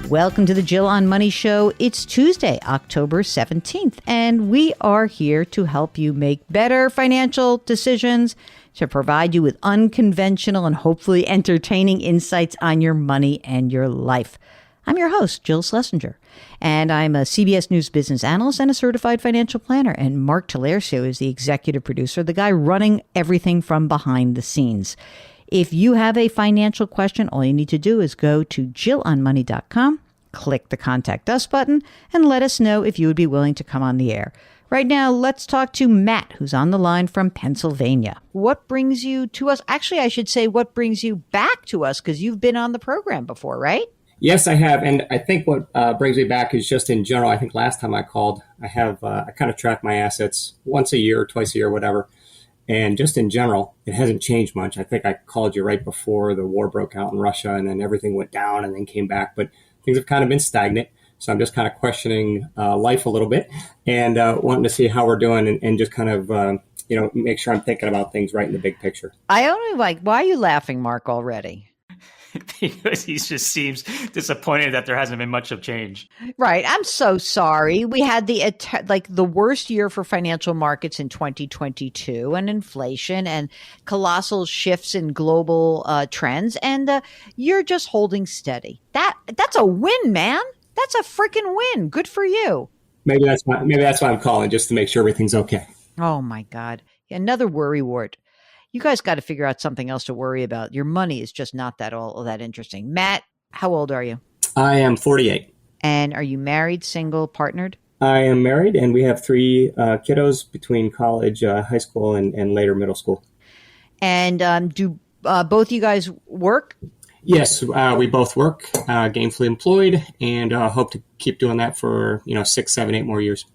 Welcome to the Jill on Money Show. It's Tuesday, October 17th, and we are here to help you make better financial decisions, to provide you with unconventional and hopefully entertaining insights on your money and your life. I'm your host, Jill Schlesinger, and I'm a CBS News business analyst and a certified financial planner. And Mark Talercio is the executive producer, the guy running everything from behind the scenes. If you have a financial question, all you need to do is go to jillonmoney.com, click the Contact Us button, and let us know if you would be willing to come on the air. Right now, let's talk to Matt, who's on the line from Pennsylvania. What brings you to us? Actually, I should say what brings you back to us, because you've been on the program before, right? Yes, I have. And I think what brings me back is just in general. I think last time I called, I kind of track my assets once a year, twice a year, whatever. And just in general, it hasn't changed much. I think I called you right before the war broke out in Russia, and then everything went down and then came back. But things have kind of been stagnant. So I'm just kind of questioning life a little bit and wanting to see how we're doing and just kind of, make sure I'm thinking about things right in the big picture. I only why are you laughing, Mark, already? Because he just seems disappointed that there hasn't been much of change. Right. I'm so sorry. We had the worst year for financial markets in 2022, and inflation and colossal shifts in global trends. And you're just holding steady. That's a win, man. That's a freaking win. Good for you. Maybe that's why I'm calling, just to make sure everything's okay. Oh, my God. Another worry wart. You guys got to figure out something else to worry about. Your money is just not all that interesting. Matt, how old are you? I am 48. And are you married, single, partnered? I am married, and we have 3 kiddos between college, high school, and later middle school. And do both you guys work? Yes, we both work, gainfully employed, and hope to keep doing that for 6, 7, 8 more years.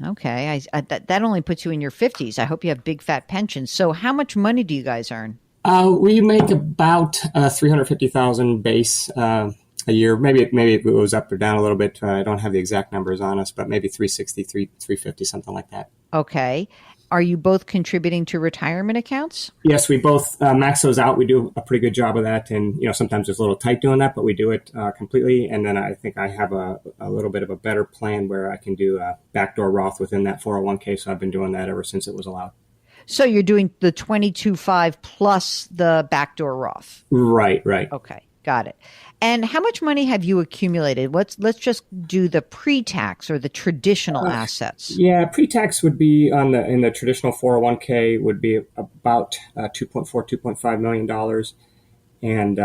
Okay. That only puts you in your 50s. I hope you have big fat pensions. So how much money do you guys earn? We make about $350,000 base a year. Maybe it goes up or down a little bit. I don't have the exact numbers on us, but maybe 360, 350, something like that. Okay. Are you both contributing to retirement accounts? Yes, we both max those out. We do a pretty good job of that. And, sometimes it's a little tight doing that, but we do it completely. And then I think I have a little bit of a better plan where I can do a backdoor Roth within that 401k. So I've been doing that ever since it was allowed. So you're doing the 22.5 plus the backdoor Roth. Right. Okay. Got it. And how much money have you accumulated? Let's just do the pre-tax or the traditional assets. Yeah, pre-tax would be in the traditional 401k would be about $2.5 million, and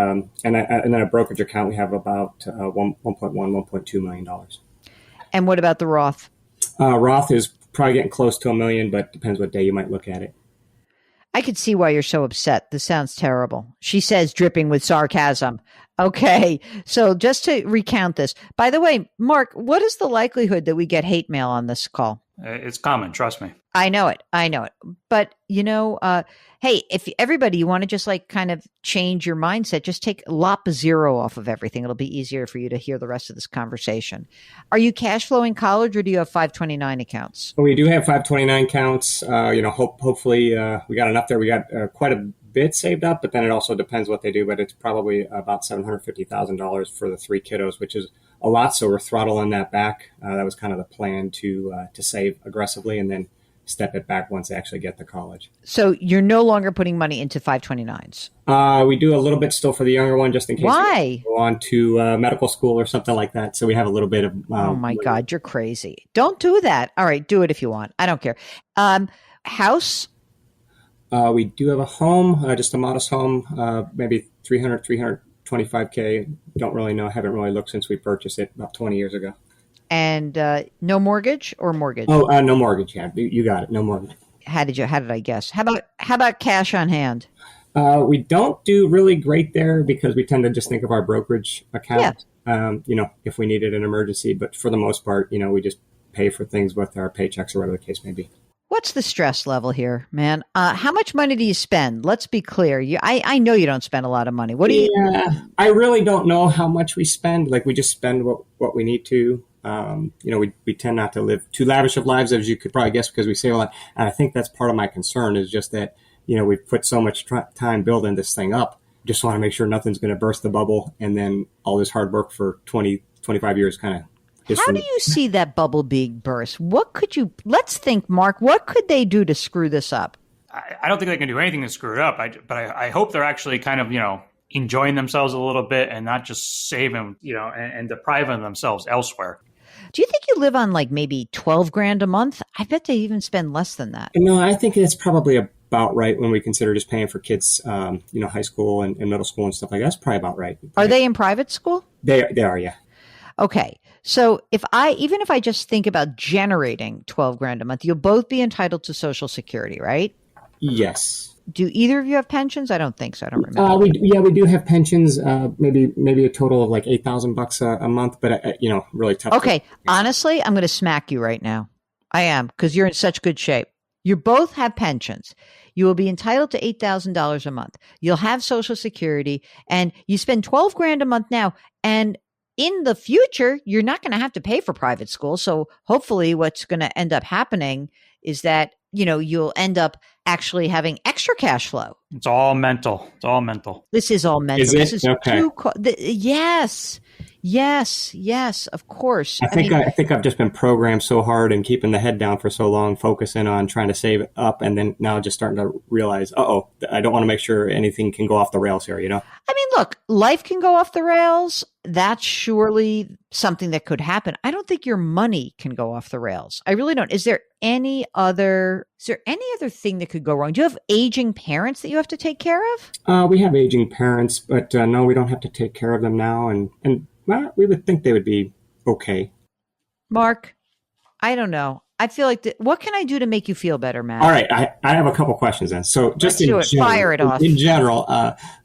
then a brokerage account we have about $1.2 million. And what about the Roth? Roth is probably getting close to $1 million, but depends what day you might look at it. I could see why you're so upset. This sounds terrible. She says, dripping with sarcasm. Okay, so just to recount this. By the way, Mark, what is the likelihood that we get hate mail on this call? It's common, trust me. I know it. But, hey, if everybody, you want to just kind of change your mindset, just lop 0 off of everything. It'll be easier for you to hear the rest of this conversation. Are you cash flowing college, or do you have 529 accounts? We do have 529 accounts. Hopefully we got enough there. We got quite a bit saved up, but then it also depends what they do. But it's probably about $750,000 for the 3 kiddos, which is a lot. So we're throttling that back. That was kind of the plan to save aggressively and then step it back once they actually get to college. So you're no longer putting money into 529s? We do a little bit still for the younger one, just in case. Why? They go on to medical school or something like that. So we have a little bit of. Oh my God, you're crazy! Don't do that. All right, do it if you want. I don't care. House. We do have a home, just a modest home, maybe 325K. Don't really know. Haven't really looked since we purchased it about 20 years ago. And no mortgage or mortgage? Oh, no mortgage. Yeah, you got it. No mortgage. How did I guess? How about cash on hand? We don't do really great there because we tend to just think of our brokerage account. Yeah. If we needed an emergency, but for the most part, we just pay for things with our paychecks or whatever the case may be. What's the stress level here, man? How much money do you spend? Let's be clear. I know you don't spend a lot of money. What do you? Yeah, I really don't know how much we spend. We just spend what we need to. We tend not to live too lavish of lives, as you could probably guess, because we save a lot. And I think that's part of my concern is just that, we've put so much time building this thing up just want to make sure nothing's going to burst the bubble. And then all this hard work for 20, 25 years kind of is How do you see that bubble being burst? Let's think, Mark, what could they do to screw this up? I don't think they can do anything to screw it up. But I hope they're actually kind of, enjoying themselves a little bit and not just saving, and depriving themselves elsewhere. Do you think you live on like maybe 12 grand a month? I bet they even spend less than that. No, I think it's probably about right when we consider just paying for kids, high school and middle school and stuff like that. That's probably about right. Are they in private school? They are, yeah. Okay. So even if I just think about generating 12 grand a month, you'll both be entitled to Social Security, right? Yes. Do either of you have pensions? I don't think so. I don't remember. We do have pensions. Maybe a total of like $8,000 a month, but really tough. Okay, honestly, I'm going to smack you right now. I am, because you're in such good shape. You both have pensions. You will be entitled to $8,000 a month. You'll have Social Security, and you spend 12 grand a month now. And in the future, you're not going to have to pay for private school. So hopefully, what's going to end up happening is that you'll end up actually having extra cash flow. It's all mental. This is all mental. Is it? This is okay. Yes, of course. I think I've just been programmed so hard and keeping the head down for so long, focusing on trying to save it up, and then now just starting to realize, I don't want to make sure anything can go off the rails here, I mean, look, life can go off the rails. That's surely something that could happen. I don't think your money can go off the rails. I really don't. Is there any other thing that could go wrong? Do you have aging parents that you have to take care of? We have aging parents, but no, we don't have to take care of them now. And we would think they would be okay. Mark, I don't know. I feel like, what can I do to make you feel better, Matt? All right. I have a couple questions then. So just Fire it off. In general,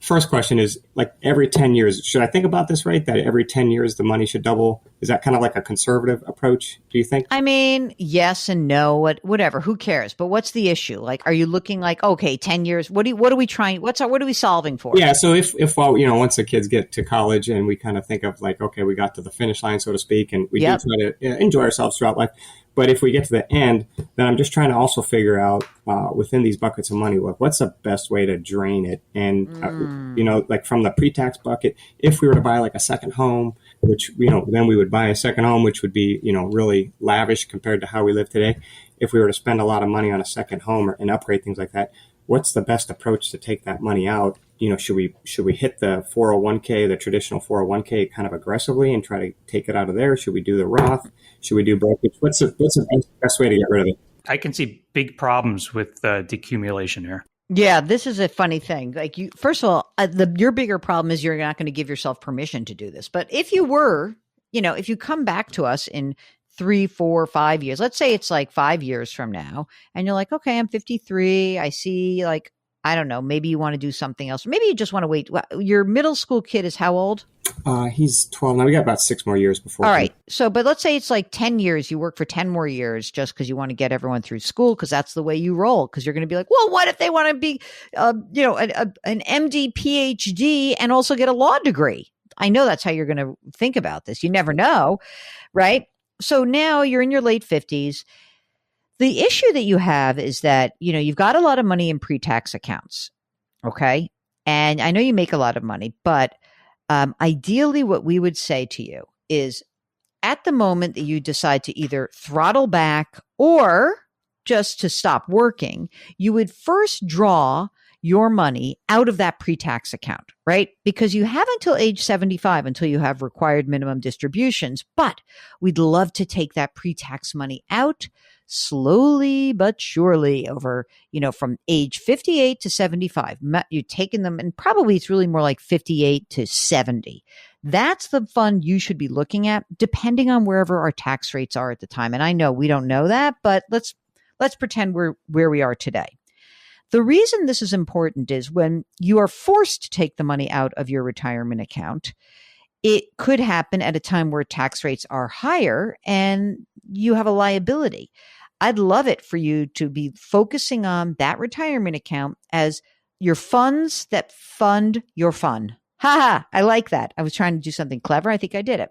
first question is, like, every 10 years, should I think about this right? That every 10 years the money should double? Is that kind of like a conservative approach, do you think? I mean, yes and no, whatever, who cares? But what's the issue? Like, are you looking like, okay, 10 years, what are we trying, what are we solving for? Yeah, so if once the kids get to college and we kind of think of like, okay, we got to the finish line, so to speak, and we do try to enjoy ourselves throughout life. But if we get to the end, then I'm just trying to also figure out within these buckets of money, what's the best way to drain it? And, like from the pre-tax bucket, if we were to buy like a second home, which, then we would buy a second home, which would be, really lavish compared to how we live today. If we were to spend a lot of money on a second home and upgrade things like that, what's the best approach to take that money out? Should we hit the 401k, the traditional 401k kind of aggressively and try to take it out of there? Should we do the Roth? Should we do brokerage? What's the best way to get rid of it? I can see big problems with decumulation here. Yeah, this is a funny thing. Like, first of all, your bigger problem is you're not going to give yourself permission to do this. But if you were, if you come back to us in 3, 4, 5 years, let's say it's like 5 years from now, and you're like, okay, I'm 53. I see, like, I don't know, maybe you want to do something else. Maybe you just want to wait. Your middle school kid is how old? He's 12 now. We got about 6 more years before. All right. So, but let's say it's like 10 years. You work for 10 more years just because you want to get everyone through school, because that's the way you roll. Because you're going to be like, well, what if they want to be, an MD, PhD, and also get a law degree? I know that's how you're going to think about this. You never know, right? So now you're in your late 50s. The issue that you have is that, you've got a lot of money in pre-tax accounts. Okay. And I know you make a lot of money, but ideally what we would say to you is, at the moment that you decide to either throttle back or just to stop working, you would first draw your money out of that pre-tax account, right? Because you have until age 75 until you have required minimum distributions, but we'd love to take that pre-tax money out slowly but surely over, from age 58 to 75. You're taking them, and probably it's really more like 58 to 70. That's the fund you should be looking at, depending on wherever our tax rates are at the time. And I know we don't know that, but let's pretend we're where we are today. The reason this is important is when you are forced to take the money out of your retirement account, it could happen at a time where tax rates are higher and you have a liability. I'd love it for you to be focusing on that retirement account as your funds that fund your fun. Ha! I like that. I was trying to do something clever. I think I did it.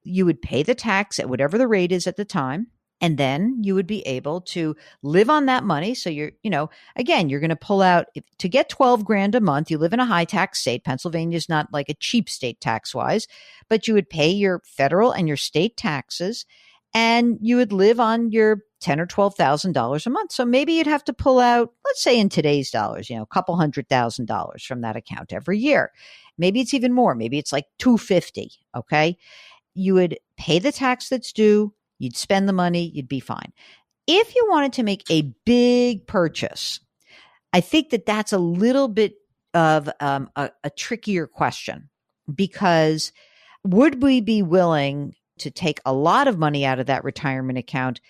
You would pay the tax at whatever the rate is at the time. And then you would be able to live on that money. So again, you're going to pull out to get 12 grand a month. You live in a high tax state. Pennsylvania is not like a cheap state tax wise, but you would pay your federal and your state taxes, and you would live on your $10,000 or $12,000 a month. So maybe you'd have to pull out, let's say in today's dollars, a couple $100,000 from that account every year. Maybe it's even more. Maybe it's like $250. Okay. You would pay the tax that's due. You'd spend the money, you'd be fine. If you wanted to make a big purchase, I think that that's a little bit of a trickier question, because would we be willing to take a lot of money out of that retirement account,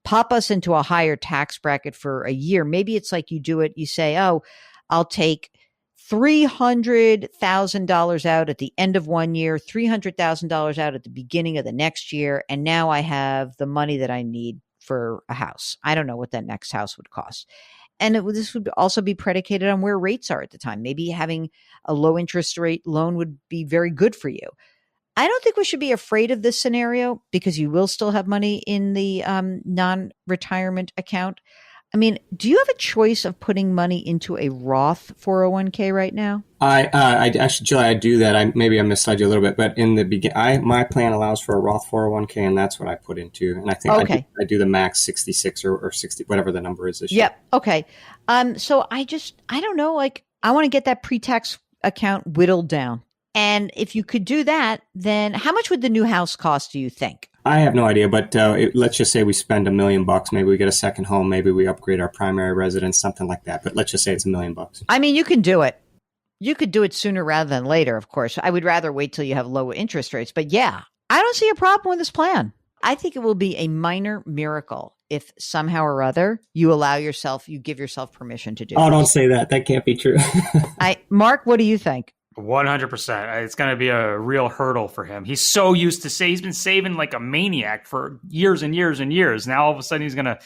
pop us into a higher tax bracket for a year? Maybe it's like you do it, you say, oh, I'll take $300,000 out at the end of one year, $300,000 out at the beginning of the next year, and now I have the money that I need for a house. I don't know what that next house would cost. And this would also be predicated on where rates are at the time. Maybe having a low interest rate loan would be very good for you. I don't think we should be afraid of this scenario, because you will still have money in the non-retirement account. I mean, do you have a choice of putting money into a Roth 401k right now? I actually, Julie, I do that. Maybe I misled you a little bit, but in the my plan allows for a Roth 401k, and that's what I put into. And I think I do the max 66 or 60, whatever the number is this year. Yep. Okay. So I don't know. Like, I want to get that pre-tax account whittled down. And if you could do that, then how much would the new house cost, do you think? I have no idea, but let's just say we spend $1 million. Maybe we get a second home. Maybe we upgrade our primary residence, something like that. But let's just say it's $1 million. I mean, you can do it. You could do it sooner rather than later, of course. I would rather wait till you have low interest rates. But yeah, I don't see a problem with this plan. I think it will be a minor miracle if somehow or other you give yourself permission to do it. Oh, don't say that. That can't be true. Mark, what do you think? 100%. It's going to be a real hurdle for him. He's so used to he's been saving like a maniac for years and years and years. Now all of a sudden he's going to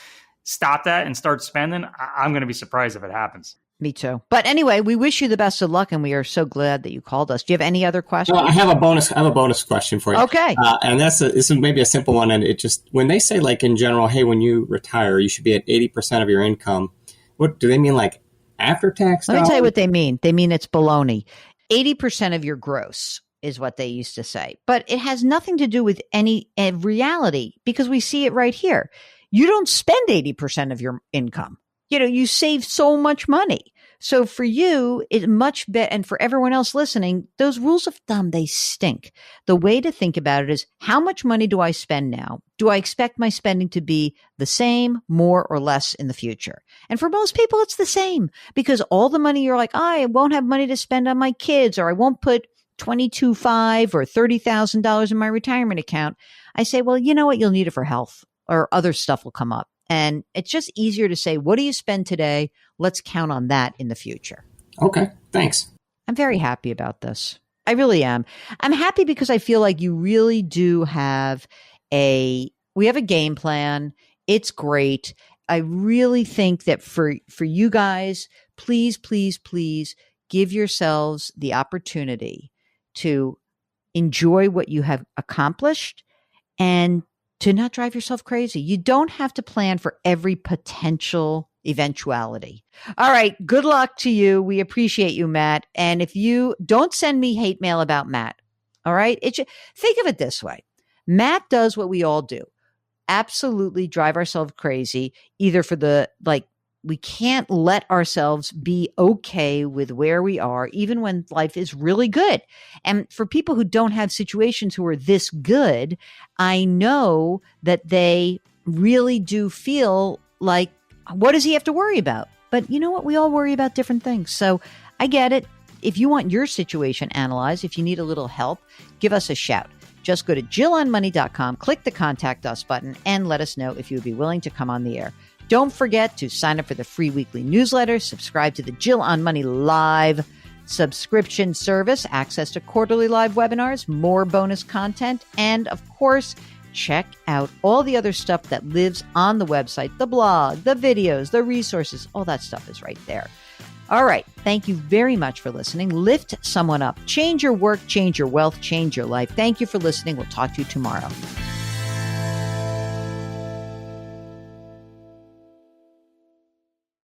stop that and start spending. I'm going to be surprised if it happens. Me too. But anyway, we wish you the best of luck, and we are so glad that you called us. Do you have any other questions? Well, I have a bonus question for you. Okay. And this is maybe a simple one. And it just, when they say, like, in general, hey, when you retire, you should be at 80% of your income. What do they mean, like after tax? Let me tell you what they mean. They mean it's baloney. 80% of your gross is what they used to say. But it has nothing to do with any reality, because we see it right here. You don't spend 80% of your income. You save so much money. So for you, it's much better. And for everyone else listening, those rules of thumb, they stink. The way to think about it is, how much money do I spend now? Do I expect my spending to be the same, more, or less in the future? And for most people, it's the same, because all the money you're like, I won't have money to spend on my kids, or I won't put $22,500 or $30,000 in my retirement account. I say, well, you know what? You'll need it for health, or other stuff will come up. And it's just easier to say, what do you spend today? Let's count on that in the future. Okay, thanks. I'm very happy about this. I really am. I'm happy because I feel like you really do have we have a game plan. It's great. I really think that for you guys, please, please, please give yourselves the opportunity to enjoy what you have accomplished and to not drive yourself crazy. You don't have to plan for every potential eventuality. All right. Good luck to you. We appreciate you, Matt. And if you don't send me hate mail about Matt, all right? Think of it this way. Matt does what we all do. Absolutely drive ourselves crazy, either for we can't let ourselves be okay with where we are, even when life is really good. And for people who don't have situations who are this good, I know that they really do feel like, what does he have to worry about? But you know what? We all worry about different things. So I get it. If you want your situation analyzed, if you need a little help, give us a shout. Just go to JillOnMoney.com, click the Contact Us button, and let us know if you would be willing to come on the air. Don't forget to sign up for the free weekly newsletter, subscribe to the Jill on Money Live subscription service, access to quarterly live webinars, more bonus content, and of course, check out all the other stuff that lives on the website, the blog, the videos, the resources, all that stuff is right there. All right. Thank you very much for listening. Lift someone up. Change your work, change your wealth, change your life. Thank you for listening. We'll talk to you tomorrow.